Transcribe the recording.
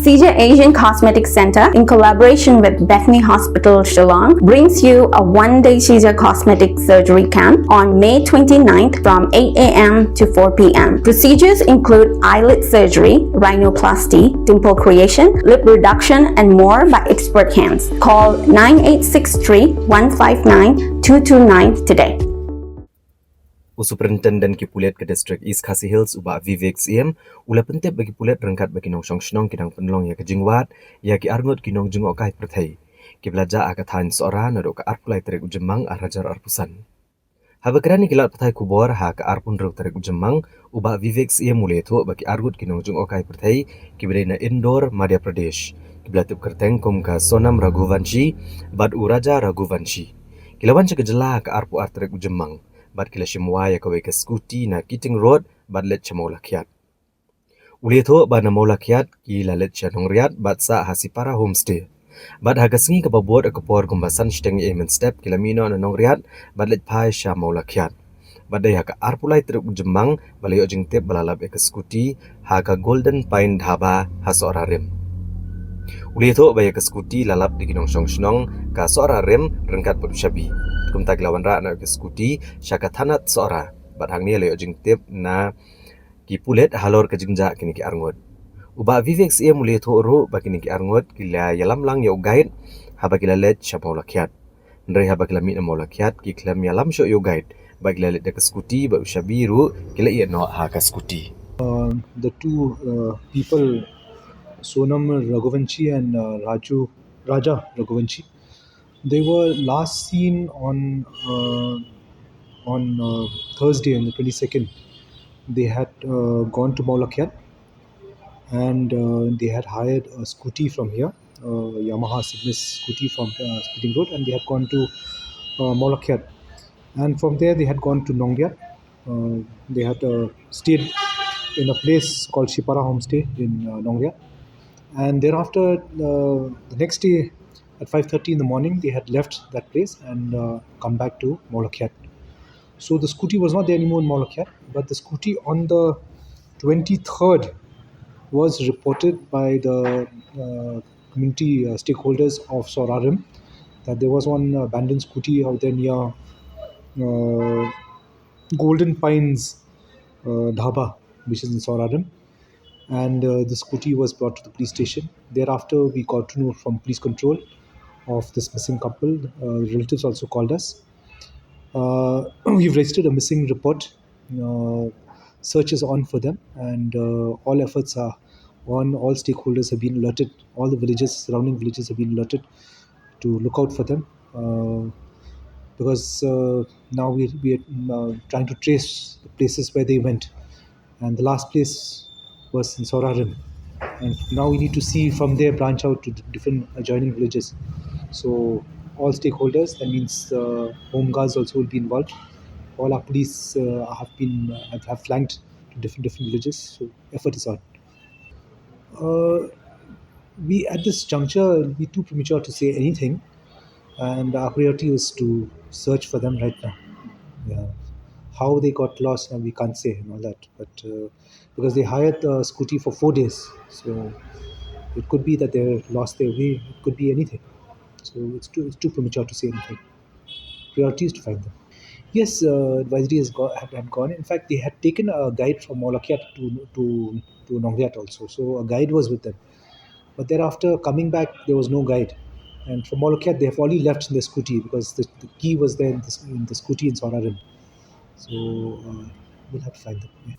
CJ Asian Cosmetics Center, in collaboration with Bethany Hospital Shillong, brings you a one-day CJ Cosmetic Surgery Camp on May 29th from 8 a.m. to 4 p.m. Procedures include eyelid surgery, rhinoplasty, dimple creation, lip reduction, and more by expert hands. Call 9863-159-229 today. Superintendent Kipulet ke District East Khasi Hills uba VIVEK CM ula pentep bagi pulet rengkat bagi Nongjngohkai kidang Pynlong ya ke Jingwad ya ki Arngut ki Nongjngohkai Pyrthei ki belaja aka Thaiñ Sohra nado ka arpulai terek ujemang arajar arpusan habakrani kilat Pyrthei kubor ha ka arpun ruk terek ujemang uba VIVEK CM mule thu bagi Arngut ki Nongjngohkai Pyrthei ki bedena Indore Madhya Pradesh ki belatip kerteng kum ka Sonam Raghuvanshi bad uraja Raghuvanshi kilawan cekejela ka arpu arterek ujemang bad kila shimwa ya kawe ke skuti na Kiting Road bad let chamau lakiat. Uli tho bad na mau lakiat ki la let chanong riat bad sa hasipara homestay. Bad hagasngi ka babot ka por kumbasan shteng emen step kila mino na nong riat bad let pai sha mau lakiat. Bad day haka arpulai truk jemang balayo jing tep balalap ke skuti haka Golden Pine Dhaba ha Sohra rim. Uli tho baya ke skuti lalap di ginong shnong ka Sohra rim rengkat padu shabi. Kum tak lawan ra na ke skuti syaka thanat Sohra bad hang ni le jing tip na ki pulet halor ke jingja kini ki Arngut uba VIVEK CM mule tho ro ba kini ki Arngut kila yalam lang yo guide haba kila let chapau lakiat ndre haba kila mi na mau lakiat ki kila yalam sho yo guide ba kila let ke skuti ba ushabiru kila ye no ha ka skuti. The two people, Sonam Raghuvanshi and Raja Raghuvanshi, they were last seen on Thursday, on the 22nd. They had gone to Maulakyat and they had hired a scooty from here, Yamaha Cygnus scooty from Kiting Road, and they had gone to Maulakyat. And from there they had gone to Nongjngohkai. They had stayed in a place called Shipara Homestay in Nongjngohkai. And thereafter, the next day at 5:30 in the morning, they had left that place and come back to Maulakyat. So the scooty was not there anymore in Maulakyat, but the scooty on the 23rd was reported by the community stakeholders of Sohra rim that there was one abandoned scooty out there near Golden Pines Dhaba, which is in Sohra rim. And the scooty was brought to the police station. Thereafter, we got to know from police control of this missing couple. Relatives also called us. We've registered a missing report. Search is on for them, and all efforts are on. All stakeholders have been alerted. All the villages, surrounding villages, have been alerted to look out for them. Because now we are trying to trace the places where they went, and the last place was in Sohra rim, and now we need to see from there branch out to different adjoining villages. So all stakeholders, that means home guards also will be involved. All our police have flanked to different villages. So effort is on. We at this juncture it'll be too premature to say anything, and our priority is to search for them right now. Yeah. How they got lost, we can't say and all that, but because they hired the scooty for 4 days, so it could be that they lost their way. It could be anything. So it's too premature to say anything. Priority is to find them. Yes, advisory had gone. In fact, they had taken a guide from Maulakyat to Nongjngohkai also. So a guide was with them. But thereafter, coming back, there was no guide. And from Maulakyat, they have only left in the scooty because the key was there in the scooty in Sohra rim. So we'll have to find them. Yeah.